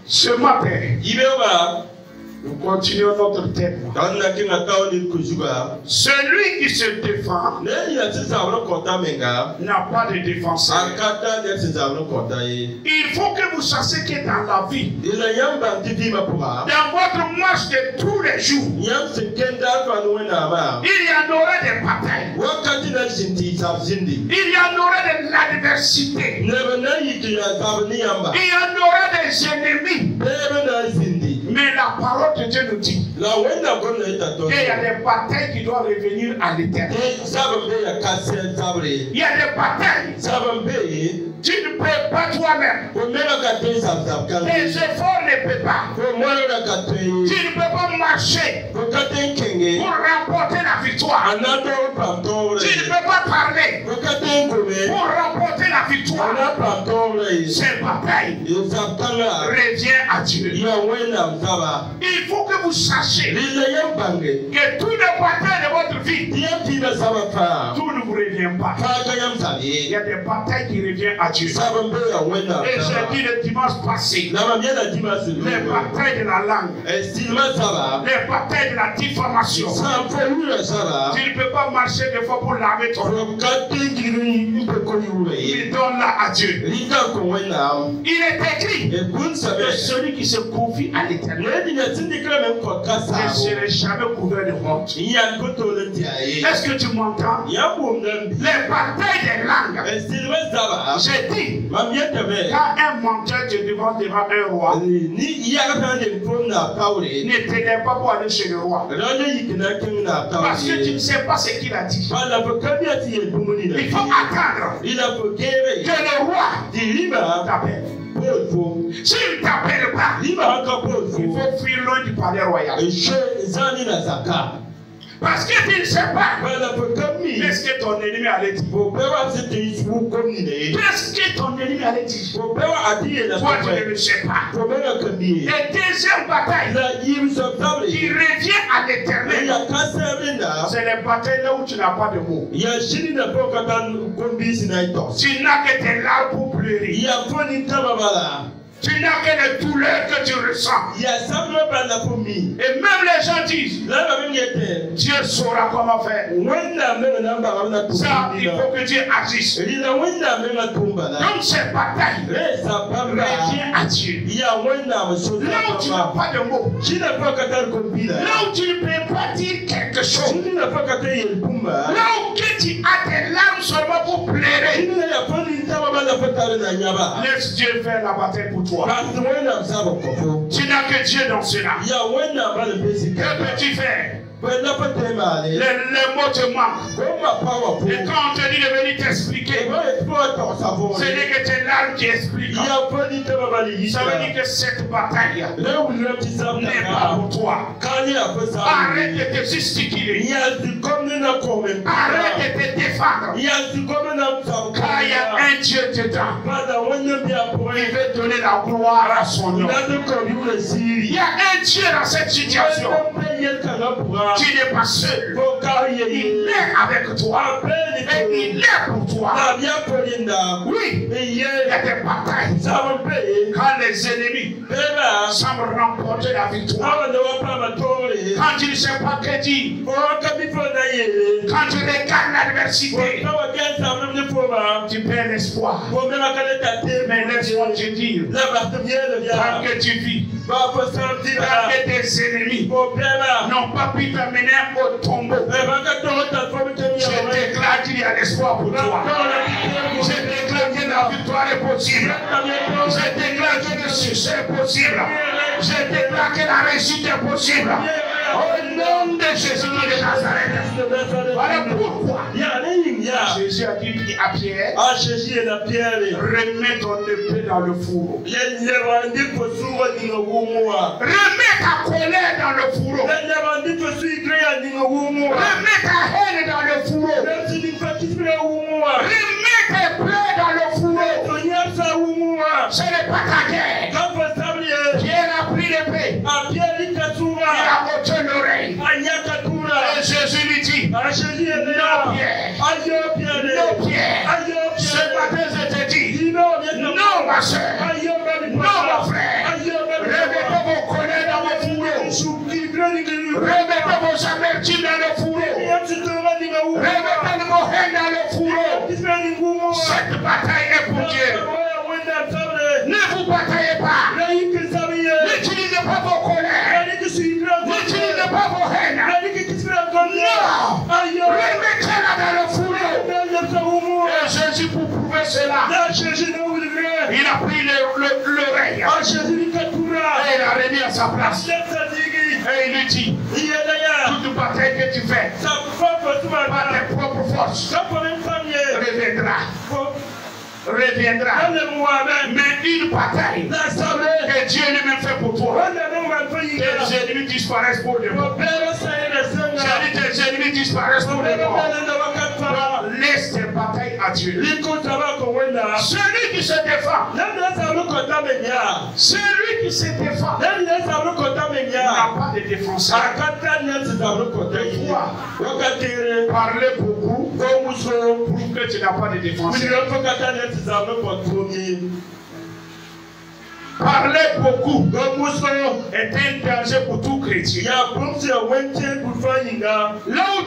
Ce matin, nous continuons notre thème. Celui qui se défend n'a pas de défenseur. Il faut que vous sachiez que dans la vie, dans votre marche de tous les jours, il y en aura des batailles. Il y en aura de l'adversité. Il y en aura des ennemis. Mais la parole de Dieu nous dit qu'il y a des batailles qui doivent revenir à l'éternel. Il y a des batailles. Tu ne peux pas toi-même. Tes efforts ne peuvent pas. Tu ne peux pas marcher pour remporter la victoire. Tu ne peux pas parler pour remporter la victoire. Cette bataille revient à Dieu. Il faut que vous sachiez que tous les batailles de votre vie, tout ne vous revient pas. Il y a des batailles qui reviennent à Dieu. Et j'ai dit le dimanche passé, les batailles de la langue, les batailles de la diffamation. Tu ne peux pas marcher des fois pour laver ton nom. Il donne-la à Dieu. Il est écrit que celui qui se confie à l'Éternel ne serait jamais couvert de honte. Est-ce que tu m'entends? Les batailles des langues. J'ai dit, quand un menteur te devant un roi, ne t'élève pas pour aller chez le roi. Parce que tu ne sais pas ce qu'il a dit. Il faut attendre que le roi t'appelle. S'il ne t'appelle pas, il faut fuir loin du palais royal. Parce que tu ne sais pas. Qu'est-ce que ton ennemi allait dire? Qu'est-ce que ton ennemi allait dire? Toi, tu ne le sais pas. Et deuxième bataille qui revient à l'éternel, c'est les batailles là où tu n'as pas de mots. Tu n'as que tes larmes pour pleurer. Tu n'as que les douleurs que tu ressens. Et même les gens disent, Dieu saura comment faire. Ça, il faut que Dieu agisse. Donc cette bataille revient à Dieu. Là où tu n'as pas de mots, là où tu ne peux pas dire quelque chose, là où que tu as tes larmes seulement pour pleurer, laisse Dieu faire la bataille pour toi. Tu n'as que Dieu dans cela. Que peux-tu faire? Les mots te manquent. Et quand on te dit de venir t'expliquer, ce n'est que tes larmes qui expliquent. Ça veut dire que cette bataille n'est pas pour toi. Arrête de te justifier. Arrête de te défendre. Car il y a un Dieu dedans. Il veut donner la gloire à son nom. Il y a un Dieu dans cette situation. Tu n'es pas seul. Il est avec toi. Et il est pour toi. Oui, il y a des batailles. Quand les ennemis semblent remporter la victoire. Quand tu ne sais pas que dire. Quand tu regardes l'adversité, tu perds l'espoir. Mais laisse-moi te dire, tant que tu vis, tant que tes ennemis n'ont pas pu t'amener au tombeau, je déclare qu'il y a l'espoir pour toi. Je déclare que la victoire est possible. Je déclare que le succès est possible. Je déclare que la réussite est possible. Au nom de Jésus de Nazareth. Voilà pourquoi Jésus a dit à Pierre, remets ton épée dans le fourreau. Remets ta colère dans le fourreau. Remets ta haine dans le fourreau. Remets tes pleurs dans le fourreau. Ce n'est pas ta guerre. Pierre a pris l'épée. Il a ôté l'oreille. Et Jésus lui dit, non Pierre, ce matin je te dis, non ma soeur, non mon frère, Remettez vos amertumes dans le fourreau. Remettez vos haines dans le fourreau. Cette bataille est pour Dieu. Ne vous bataillez pas. N'utilisez pas vos colères. N'utilisez pas vos haines. Non. Remettez-la dans le fourreau. Et Jésus, pour prouver cela, il a pris l'oreille. Et il a remis à sa place. Et il lui dit, toute bataille que tu fais, par tes propres forces, reviendra. Mais une bataille que Dieu lui-même fait pour toi. Tes ennemis disparaissent pour de bon. Tes ennemis disparaissent pour de bon. Laisse tes batailles à Dieu. Celui qui se défend. Celui qui se défend n'a pas de défenseur. Parler beaucoup prouve que tu n'as pas de défenseur. Parler beaucoup est un danger pour tout chrétien. Là où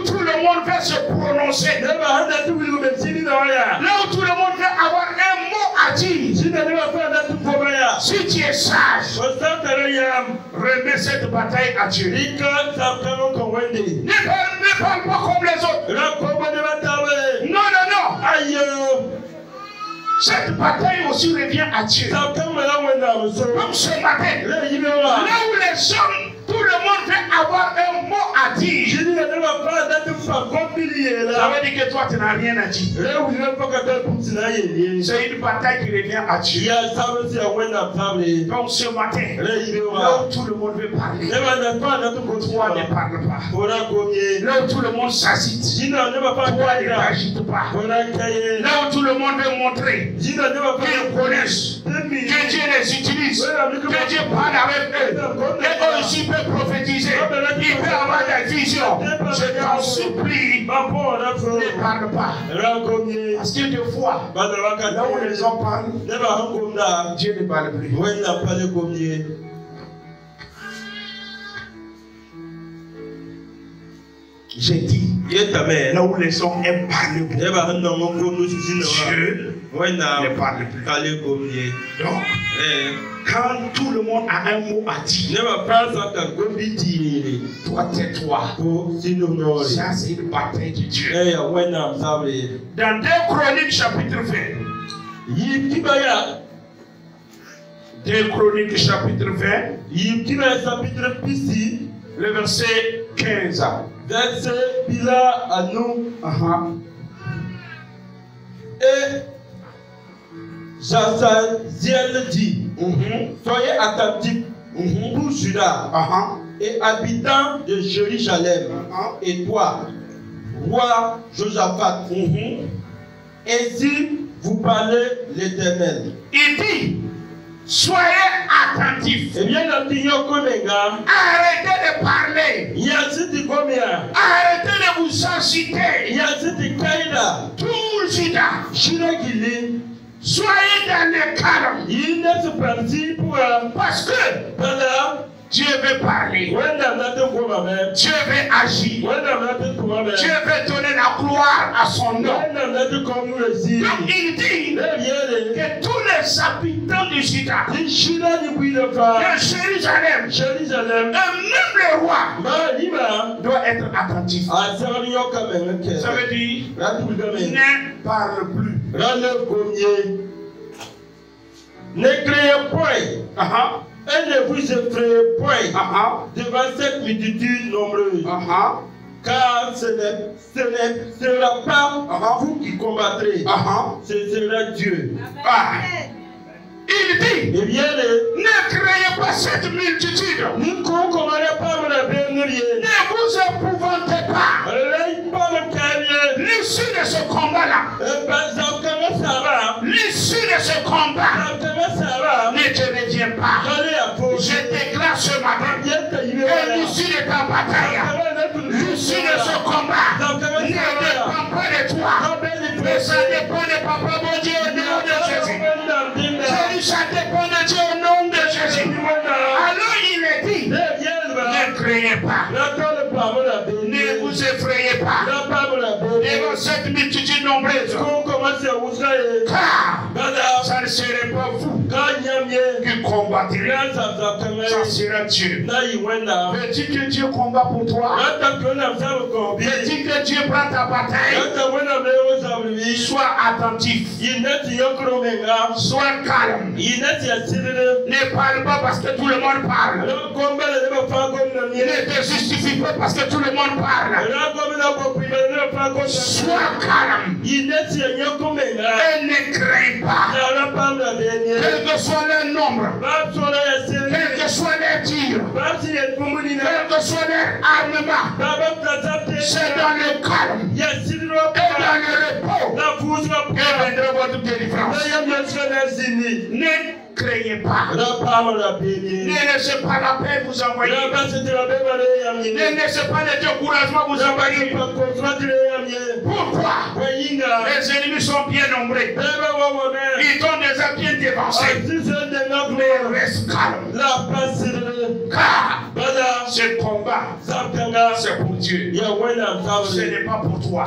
tout le monde veut se prononcer, là où tout le monde veut avoir un mot à dire, si tu es sage, remets cette bataille à Dieu. Ne parle pas comme les autres. Non, non, non. Cette bataille aussi revient à Dieu. Comme ce matin, là où les hommes, tout le monde veut avoir un mot à dire. Ça veut dire que toi, tu n'as rien à dire. C'est une bataille qui revient à Dieu. Donc ce matin, là où tout le monde veut parler, toi ne parle pas. Là où tout le monde s'agite, toi ne t'agites pas. Là où tout le monde veut montrer qu'ils connaissent, que Dieu les utilise, que Dieu parle avec eux, et eux aussi peuvent prophétiser, ils peuvent avoir des visions. Je t'en supplie, ne parle pas. Parce que des fois, là où les gens parlent, Dieu ne parle plus. J'ai dit, là où les hommes aiment parler beaucoup, Dieu ne parle plus. Donc, quand tout le monde a un mot à dire, toi tais-toi. Ça, c'est une bataille de Dieu. Dans 2 Chroniques chapitre 20, 2 Chroniques chapitre 20, le verset 15. Verset Bila à nous. Et Jazaziel dit, soyez attentifs pour Juda et habitants de Jérusalem, et toi, roi Josaphat, ainsi vous parlez l'Éternel. Il dit, soyez attentifs. Arrêtez de parler. Arrêtez de vous agiter. Tout Juda. Soyez dans le calme. Parce que Dieu veut parler. Dieu veut agir. Dieu veut donner la gloire à son nom. Donc il dit que tous les habitants du Juda, de Jérusalem, et même le roi, doit être attentif. Ça veut dire, ne parle plus. Ne criez point. Et ne vous effrayez point devant cette multitude nombreuse. Car ce ne sera pas vous qui combattrez, ce sera Dieu. Il dit, ne craignez pas cette multitude. Ne vous épouvantez pas. L'issue de ce combat-là, l'issue de ce combat ne te revient pas. Je déclare ce matin que l'issue de ta bataille, l'issue de ce combat ne dépend pas de toi, mais ça dépend de Papa mon Dieu au nom de Jésus. Ça dépend de Dieu au nom de Jésus. Alors il est dit, ne craignez pas. Car ça ne serait pas vous qui combattrez. Ça sera Dieu. Veux-tu que Dieu combat pour toi? Veux-tu que Dieu prend ta bataille? Sois attentif. Sois calme. Ne parle pas parce que tout le monde parle. Ne te justifie pas parce que tout le monde parle. Sois calme. Et ne crains pas. Quel que soit leur nombre, quel que soit leur tir, quel que soit leur armement, c'est dans le calme et dans le repos que viendra votre délivrance. Ne craignez pas. Ne laissez pas la paix vous envoyer. Ne laissez pas le découragement vous envoyer. Pourquoi? Les ennemis sont bien nombreux. Ils t'ont déjà bien dévancé. Mais reste calme. Car ce combat, c'est pour Dieu. Ce n'est pas pour toi.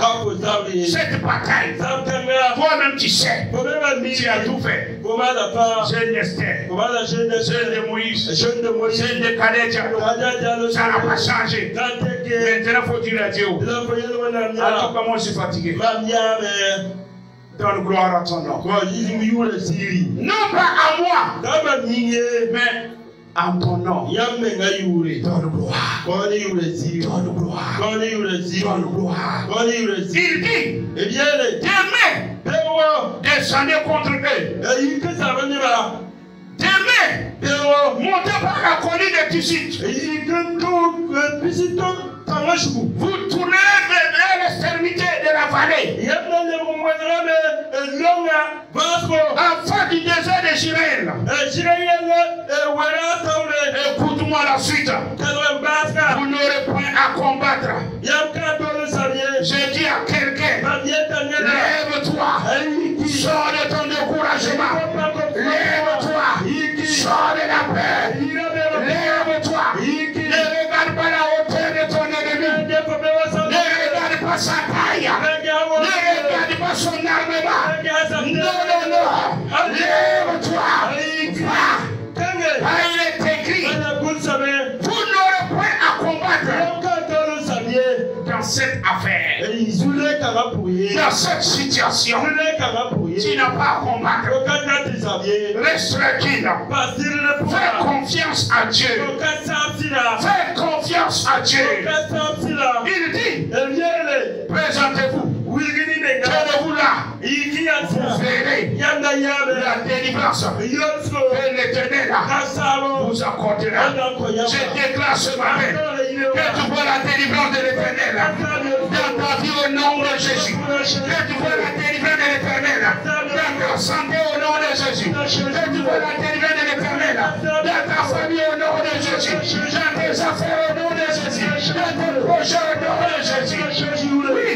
Cette bataille, toi-même tu sais. Tu as tout fait. Jeune d'Esther, jeune de Moïse, jeune de Calais, ça n'a pas changé. Maintenant, il faut dire à Dieu. En tout cas, moi, je suis fatigué. Donne gloire à ton nom. Non pas à moi, mais à ton nom. Donne gloire. Donne gloire. Donne gloire. Il dit, demain, descendez contre eux. Demain, montez par la colline de Tishit. Vous tournez vers l'extrémité de la vallée. Enfant du désert de Jirel. Écoute-moi la suite. Vous n'aurez point à combattre. Je dis à quelqu'un, lève-toi. Sors de ton découragement. Lève-toi. Sors de la paix. Lève-toi. Ne regarde pas la hauteur de ton ennemi. Ne regarde pas sa taille. Ne regarde pas son armement. Non. Lève-toi. Va. Il est écrit. Vous n'aurez point à combattre. Dans cette affaire, dans cette situation, tu n'as pas à combattre. Reste tranquille. Fais confiance à Dieu. Fais confiance à Dieu. Il dit, présentez-vous. Tenez-vous là. Vous verrez la délivrance. Et l'Éternel vous accordera. Je déclare ce matin que tu vois la délivrance de l'Éternel dans ta vie au nom de Jésus. Que tu vois la délivrance de l'Éternel dans ta santé au nom de Jésus. Que tu vois la délivrance de l'Éternel dans ta famille au nom de Jésus. Dans tes affaires au nom de Jésus. Dans tes projets au nom de Jésus. Oui.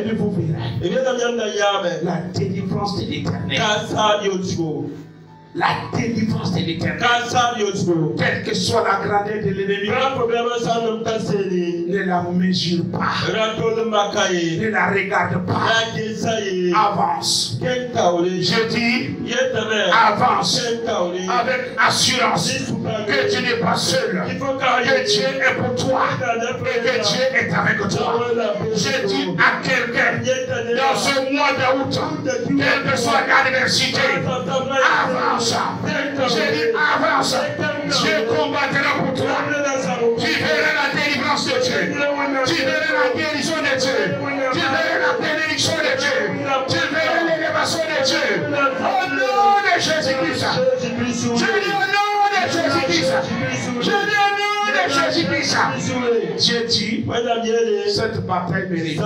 Et vous verrez la délivrance de l'Éternel. La délivrance de l'Éternel. Quelle que soit la grandeur de l'ennemi, ne la mesure pas. Ne la regarde pas. Avance. Je dis, avance avec assurance que tu n'es pas seul. Que Dieu est pour toi et que Dieu est avec toi. Je dis à quelqu'un dans ce mois d'août, quelle que soit l'adversité, avance. Je dis avance. Dieu combattra pour toi. Tu verras la délivrance de Dieu. Tu verras la guérison de Dieu. Tu verras la bénédiction de Dieu. Tu verras l'élévation de Dieu. Au nom de Jésus-Christ. Je dis au nom de Jésus-Christ. Je dis au nom de Jésus-Christ. Dieu dit, cette bataille mérite.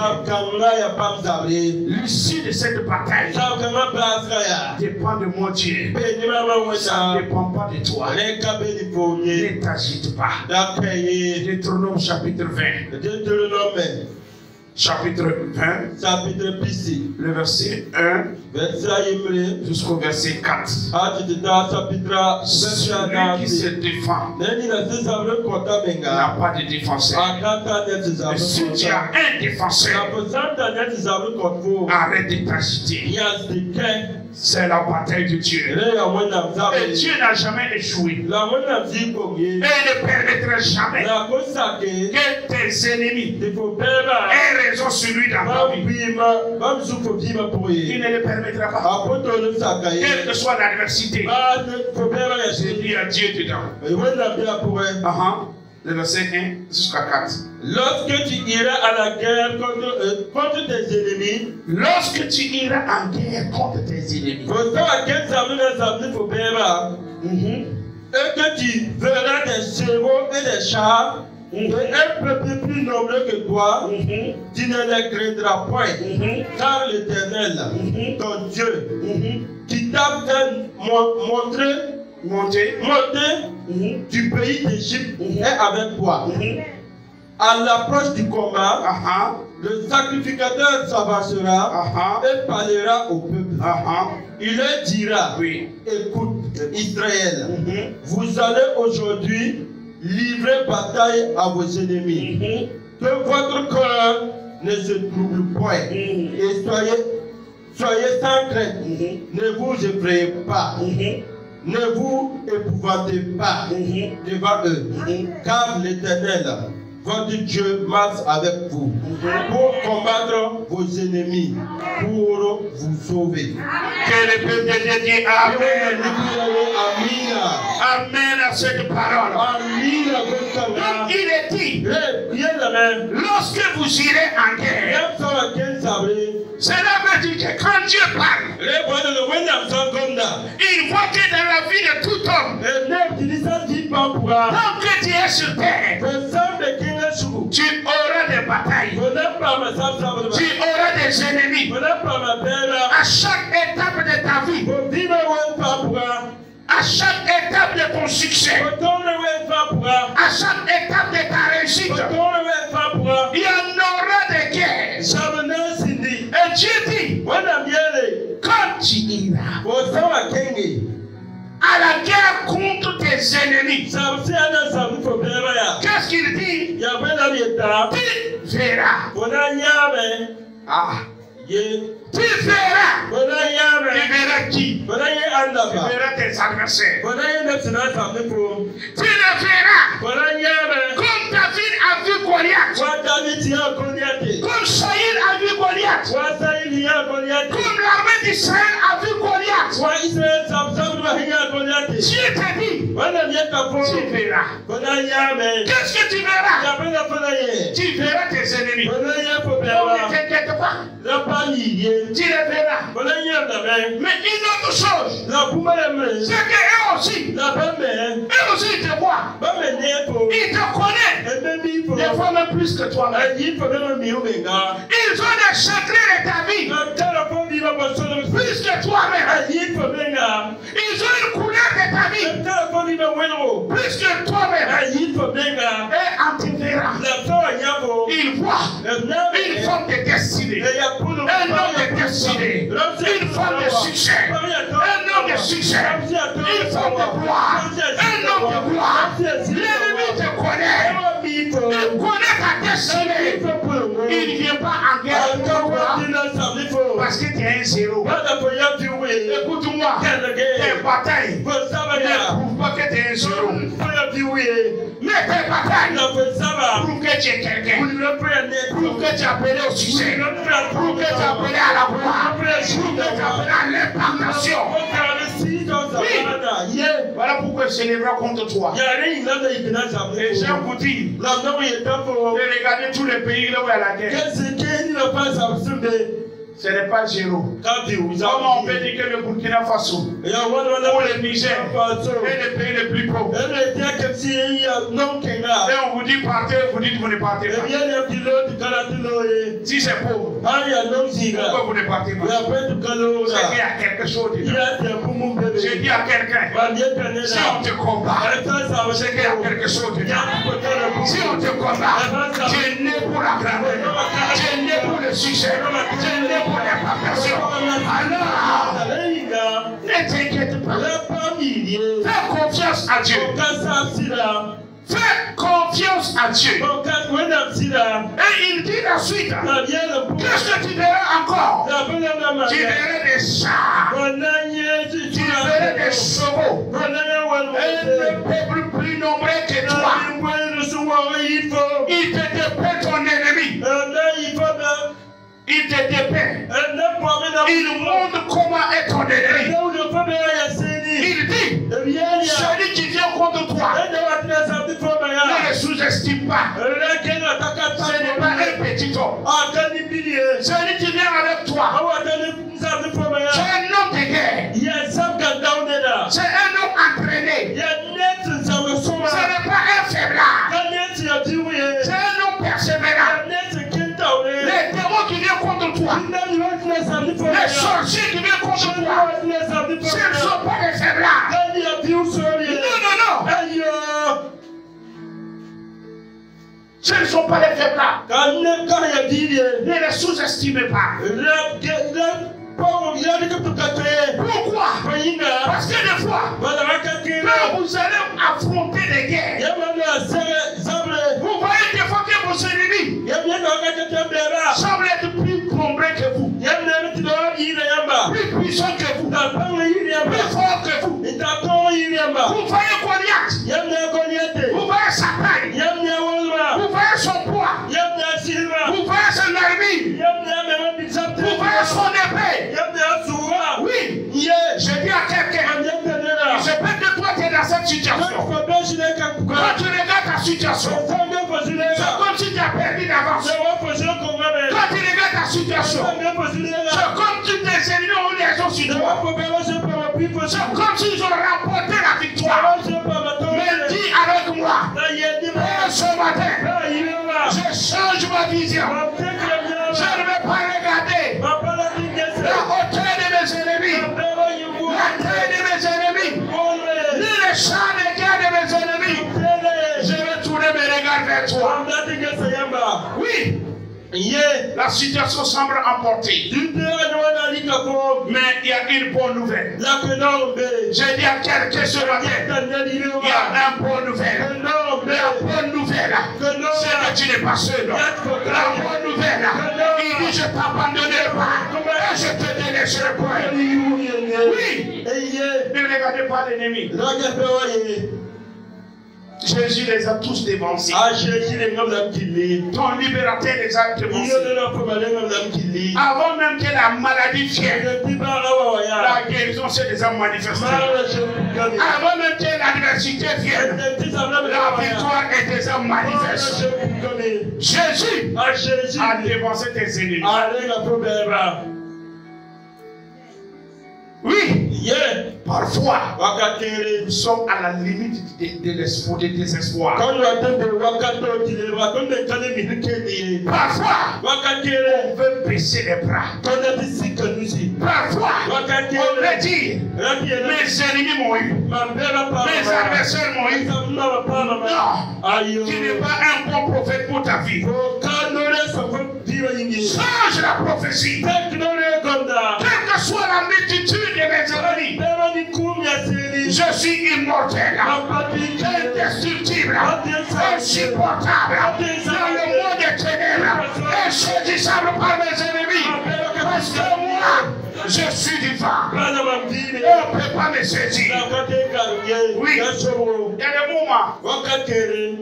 L'issue de cette bataille dépend de mon Dieu. Ça ne dépend pas de toi. Ne t'agite pas. Deutéronome chapitre 20. chapitre 20, chapitre pisi, le verset 1 verset imre, jusqu'au verset 4. atitita chapitre Celui qui se défend neni na sisabre kota n'a benga pas de défenseur. akata ne sisabre Mais si tu as un défenseur, na posanta ne sisabre kotfo arrête de t'agiter. yazike C'est la bataille de Dieu. ele ya mwana Et mzabe Dieu n'a jamais échoué. la mwana mziko Et il ye ne permettra jamais na kosake que tes ennemis tifopela aient raison sur lui dans ta vie. bambima bamzuko bima pour Il ye ne le permettra pas. apotolo saka ye Quelle que soit l'adversité, ba fopela ya c'est lui à Dieu dedans. wenda bia pour Le verset 1 jusqu'à 4. lorsque tu iras à la guerre contre tes ennemis, Lorsque tu iras en guerre contre tes ennemis, et que tu verras des chevaux et des chars, et un peuple plus nombreux que toi, tu ne les craindras point, car l'Éternel, ton Dieu, qui t'a fait monter du pays d'Égypte est avec toi. À l'approche du combat, le sacrificateur s'avancera et parlera au peuple. Il leur dira, écoute Israël, vous allez aujourd'hui livrer bataille à vos ennemis. Que votre cœur ne se trouble point et soyez sans crainte. Ne vous effrayez pas. Ne vous épouvantez pas devant eux, car l'Éternel, votre Dieu, marche avec vous pour combattre vos ennemis, pour vous sauver. que le peuple de Dieu dit Amen. Amen. Amen à cette parole. Donc il est dit, lorsque vous irez en guerre, cela veut dire que quand Dieu parle, il voit que dans la vie de tout homme, tant que tu es sur terre, tu auras des batailles, tu auras des ennemis. À chaque étape de ta vie, à chaque étape de ton succès, à chaque étape de ta réussite, il y en aura des guerres. Et Dieu dit, quand tu iras à la guerre contre tes ennemis, qu'est-ce qu'il dit? Tu verras. Tu verras. Tu verras qui? Tu verras tes adversaires. Tu le verras. Comme David a vu Goliath. Comme Saïd a vu Goliath. Comme l'armée d'Israël a vu Goliath. Dieu te dit, tu verras. Qu'est-ce que tu verras? Tu verras tes ennemis. Ne t'inquiète pas. Tu les verras. Mais une autre chose, c'est qu'eux aussi, ils te voient. Ils te connaissent. Des fois même plus que toi. Ils ont des secrets de ta vie. Plus que toi-même. Ils ont une couleur de ta vie. Plus que toi-même. Et en te verra, ils voient une forme de destinée. Un homme de destinée. Une forme de succès. Un homme de succès. Une forme de gloire. Un homme de gloire. L'ennemi te connaît. Il connaît ta destinée. Il ne vient pas en guerre contre toi parce que tu es un zéro. Écoute-moi. Tes batailles ne prouvent pas que tu es un zéro. Mais tes batailles prouvent que tu es quelqu'un. Prouvent que tu es appelé au succès. Prouvent que tu es appelé à la gloire. Prouvent que tu es appelé à l'implantation. Oui. Voilà pourquoi je célèbre contre toi. Et j'ai vous dit de regarder tous les pays là où il y a la guerre. Ce n'est pas zéro. Comment on peut dire que le Burkina Faso ou le Niger est le pays le plus pauvre? on vous dit partez, vous dites vous ne partez pas. Si c'est pauvre, pourquoi vous ne partez pas? C'est qu'il y a quelque chose dedans. J'ai dit à quelqu'un, si on te combat, c'est qu'il y a quelque chose dedans. Si on te combat, tu es né pour la grandeur, tu es né pour le succès, tu es né pour l'implantation. Alors, ne t'inquiète pas. Fais confiance à Dieu. Fais confiance à Dieu. Et il dit la suite. Qu'est-ce que tu verras encore? Tu verras des chars. Tu verras des chevaux. Et le peuple plus nombreux que toi. Il te dépeint ton ennemi. Il te dépeint. Il montre comment est ton ennemi. Il dit, celui qui vient contre toi, ne le sous-estime pas. Ce n'est pas un petit homme. Celui qui vient avec toi, c'est un homme de guerre. C'est un homme entraîné. Ce n'est pas un faiblard. C'est un homme persévérant. Les démons qui viennent contre toi, les sorciers qui viennent contre toi, ce ne sont pas des faiblards. Non. Ce ne sont pas des faiblards. Ne les sous-estimez pas. Pourquoi? Parce que des fois, quand vous allez affronter des guerres, vous voyez des fois que vos ennemis semblent être plus nombreux que vous, plus puissants que vous, plus forts que vous. Vous voyez Goliath, vous voyez sa taille, vous voyez son poids, vous voyez son armure, vous voyez son épée. Oui, je dis à quelqu'un, je peux que toi tu es dans cette situation. Quand tu regardes ta situation, c'est comme si tu as perdu d'avance. Quand tu regardes ta situation, c'est comme si tes ennemis ont les os sur toi. C'est comme s'ils ont remporté la victoire. Mais dis avec moi, ce matin, je change ma vision. Je ne vais pas regarder la hauteur de mes ennemis, la taille de mes ennemis, ni les champs de guerre de mes ennemis. Je vais tourner mes regards vers toi. Oui. La situation semble emportée. Mais il y a une bonne nouvelle. J'ai dit à quelqu'un ce matin, il y a une bonne nouvelle. La bonne nouvelle, c'est que tu n'es pas seul. La bonne nouvelle, il dit je t'abandonnerai pas. Et je te délaisserai pas. Oui. Ne regardez pas l'ennemi. Jésus les a tous dévancés. Ton libérateur les a dévancés. Avant même que la maladie vienne, la guérison s'est déjà manifestée. Avant même que l'adversité vienne, la victoire est déjà manifestée. Jésus a dévancé tes ennemis. Oui. Parfois, nous sommes à la limite de l'espoir, de désespoir. Parfois, on veut baisser les bras. Parfois, on veut dire, mes ennemis m'ont eu, mes adversaires m'ont eu. Non, tu n'es pas un bon prophète pour ta vie. Change la prophétie. Quelle que soit la multitude de mes ennemis, je suis immortel, indestructible, insupportable, dans le monde des ténèbres, insaisissable par mes ennemis. Parce que moi, je suis vivant. On ne peut pas me saisir. Oui, il y a des moments.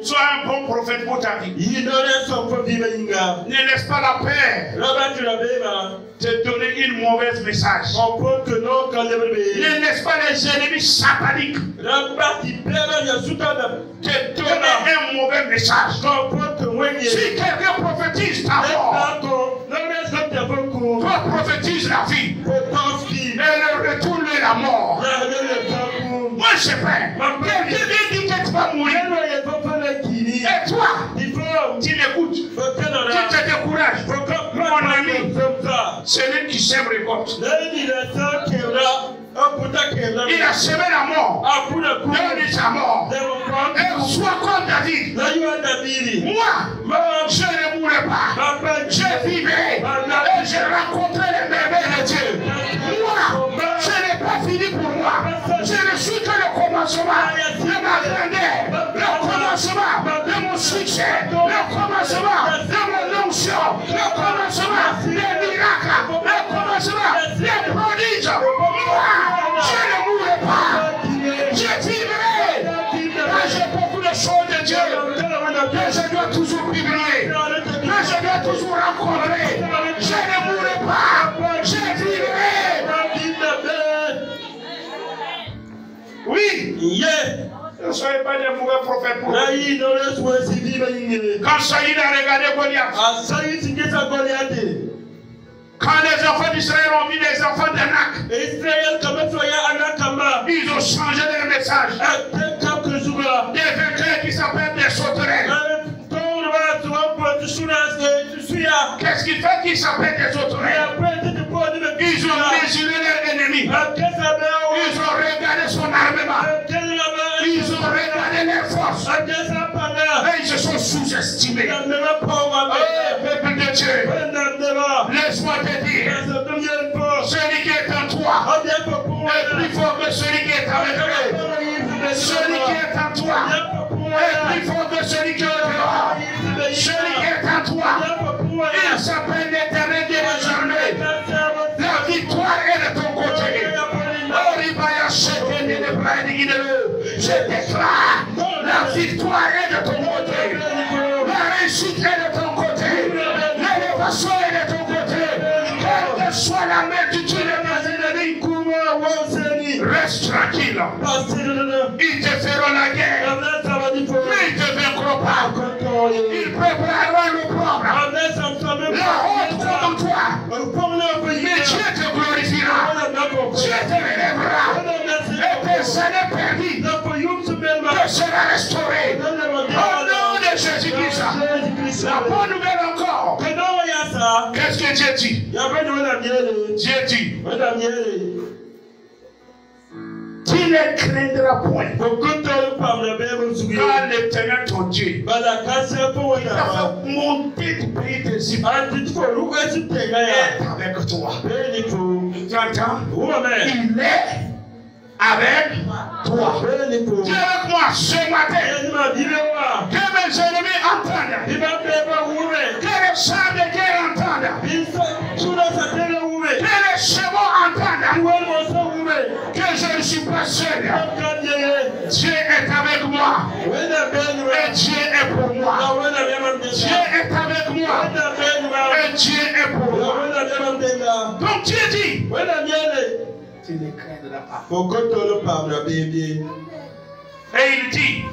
Sois un bon prophète pour ta vie. Ne laisse pas la peur te donner une mauvaise message. Ne laisse pas les ennemis sataniques te donner un mauvais message. Si quelqu'un prophétise ta mort, toi prophétise la vie et le retour de la mort. Moi je sais pas. Quelqu'un dit que tu vas mourir. Celui qui sème récolte. Il a semé la mort. Donne sa mort. Et sois comme David. Moi, je ne mourrai pas. Je vivrai. Et je rencontrerai les merveilles de Dieu. Moi, je n'ai pas fini pour moi. Je ne suis que le commencement de ma grandeur. Le commencement de mon succès. Le commencement de mon onction. Le commencement des miracles. Le commencement des prodiges. Moi, je ne mourrai pas. Je vivrai. Quand j'ai beaucoup de choses de Dieu, que je dois toujours publier, que je dois toujours rencontrer. Je ne mourrai pas. Je vivrai. Oui. Ne soyez pas des mauvais prophètes pour vous. Quand Saïd a regardé Goliath, quand les enfants d'Israël ont vu les enfants d'Anak, ils ont changé leur message. Des vainqueurs qui s'appellent des sauterelles. Qu'est-ce qui fait qu'ils s'appellent des sauterelles? Ils ont mesuré leur ennemi. Ils ont regardé son armement. Ils ont regardé les forces. Et ils se sont sous-estimés. Peuple de Dieu, laisse-moi te dire, celui qui est en toi est plus fort que celui qui est avec eux. Celui qui est en toi est plus fort que celui qui est dehors. Celui qui est en toi, il s'appelle l'Éternel Dieu désormais. La victoire est de ton côté. Je déclare, la victoire est de ton côté. La réussite est de ton côté. L'élévation est de ton côté. Quelle que soit la multitude de tes ennemis, reste tranquille. Ils te feront la guerre, mais ils te vaincront pas. Ils prépareront le propre, la honte contre toi. Mais Dieu te glorifiera. Dieu te relèvera. Et tes années perdues te sera restauré. Au nom de Jésus-Christ. La bonne nouvelle encore. Qu'est-ce que Dieu dit? Dieu dit, tu ne craindras point. Car l'Éternel ton Dieu, il t'a fait monter du pays d'Égypte. Il est avec toi. Tu entends? Il est avec toi. Dis avec moi ce matin que mes ennemis entendent, que les chars de guerre entendent, que les chevaux entendent, que je ne suis pas seul. Dieu est avec moi et Dieu est pour moi. Dieu est avec moi et Dieu est pour moi. Donc Dieu dit, tu ne craindras pas. Et il dit,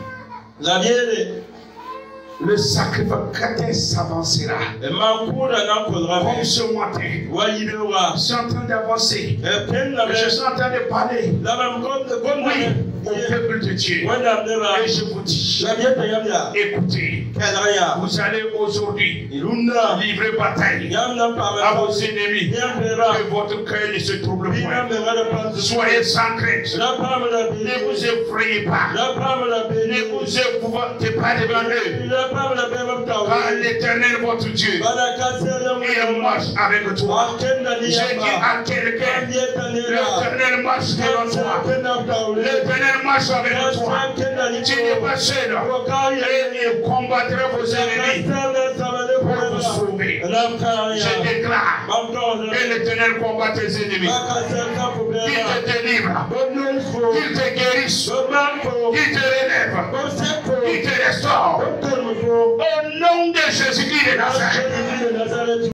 le sacrificateur s'avancera. Comme ce matin, je suis en train d'avancer. Je suis en train de parler. Oui, au peuple de Dieu. Et je vous dis, écoutez, vous allez aujourd'hui livrer bataille à vos ennemis. Que votre cœur ne se trouble point. Soyez sans crainte. Ne vous effrayez pas. Ne vous épouvantez pas devant eux. Car l'Éternel votre Dieu, il marche avec toi. J'ai dit à quelqu'un, l'Éternel marche devant toi. L'Éternel marche avec toi. Tu n'es pas seul. Et il combattra vos ennemis pour vous sauver. Je déclare que l'Éternel combat tes ennemis. Qu'il te délivre. Qu'il te guérisse. Qu'il te relève. Qu'il te restaure. Au nom de Jésus-Christ de Nazareth.